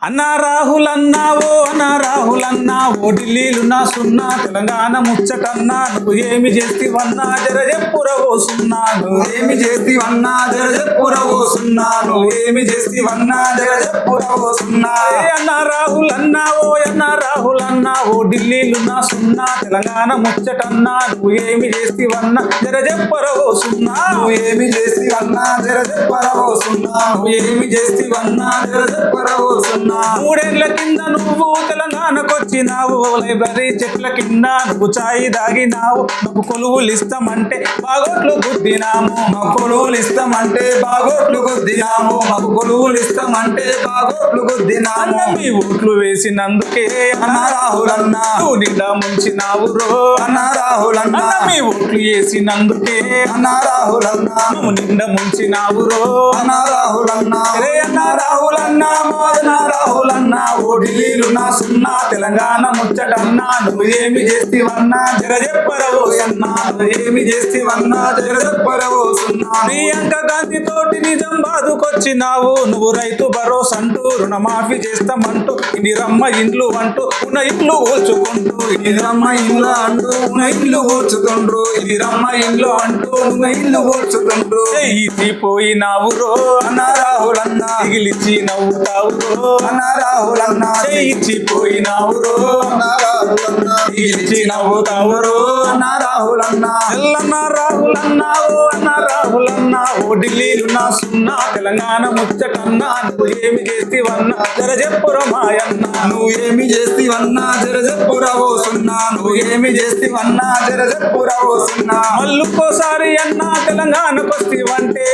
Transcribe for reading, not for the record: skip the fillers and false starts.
అన్నా రాహుల్ అన్నావో అన్నా రాహుల్ అన్నావో ఢిల్లీలు నా సున్నా తెలంగాణ ముచ్చటన్నా నువ్వు ఏమి చేస్తివన్నా జర చెప్పురవో సున్నా నువ్వేమి చేస్తివన్నా జర చెప్పురవో సున్నా నువ్వేమి చేస్తివన్నా జర చెప్పురవో సున్నా అన్నా రాహుల్ అన్నావో అన్నా రాహుల్ అన్నావో ఢిల్లీలు నా సున్నా తెలంగాణ ముచ్చటన్నా నువ్వు ఏమి చేస్తివన్నా జర చెప్పురవో సున్నా నువ్వేమి చేస్తివన్నా జర చెప్పురవో సున్నా నువ్వేమి చేస్తివన్నా జర చెప్పురవో సున్నా మూడేళ్ల కింద నువ్వు తెలంగాణకొచ్చినావు లైబ్రరీ చెట్ల కింద నువ్వు చాయి దాగినావు నువ్వు కొలువులు ఇస్తామంటే బాగోట్లు గుద్దినాము మాకు కొలువులు ఇస్తామంటే బాగోట్లు గుద్దినాము మాకు కొలువులు ఇస్తామంటే బాగోట్లు గుద్దినాము మీ ఓట్లు వేసినందుకే అన్నా రాహుల్ అన్నా నువ్వు నిండా ముంచినావు రో అన్నా రాహుల్ అన్నా మీ ఓట్లు వేసినందుకే అన్నా రాహుల్ అన్నా నువ్వు నిండా ముంచినావు రో అన్నా రాహుల్ అన్నా అన్నా రాహుల్ అన్నా మోదన రాహుల్ అన్నా ఓ ఢిల్లీలు నా సున్నా తెలంగాణ ముచ్చటన్నా నువ్వు ఏమి చేస్తివన్నా జర చెప్పరవో అన్నా నువ్వేమి చేస్తివన్నా జర చెప్పరవో సున్నా ప్రియాంక గాంధీ తోటి నిజామాబాదుకొచ్చినావు నువ్వు రైతు భరోసా అంటూ రుణమాఫీ చేస్తామంటూ ఇందిరమ్మ ఇండ్లు అంటూ ఉన్న ఇండ్లు కూల్చుకుంటూ ఇందిరమ్మ ఇండ్లు అంటూ ఉన్న ఇల్లు కూర్చుతుండ్రు ఇందిరమ్మ ఇండ్లు అంటూ ఉన్న ఇల్లు కూర్చుతుండ్రు పోయినావు రో అన్నా రాహుల్ అన్నా మిగిలిచి నవ్వుతావు రో అన్నా రాహుల్ అన్నా పోయినావు రో అన్నా రాహుల్ అన్నా మిగిలిచి నవ్వుతావు రో అన్నా రాహుల్ అన్నా ఎల్లన్నా రాహుల్ అన్నావు అన్నా రాహుల్ అన్నావు ఢిల్లీలు నా సున్నా తెలంగాణ ముచ్చటన్నా నువ్వు ఏమి చేస్తివన్నా జర చెప్పురా మాయన్న నువ్వేమి చేస్తివన్నా జర చెప్పురవో సున్నా నువ్వేమి చేస్తివన్నా జర చెప్పురవో సున్నా మళ్ళొక్కోసారి అన్నా తెలంగాణకొస్తివంటే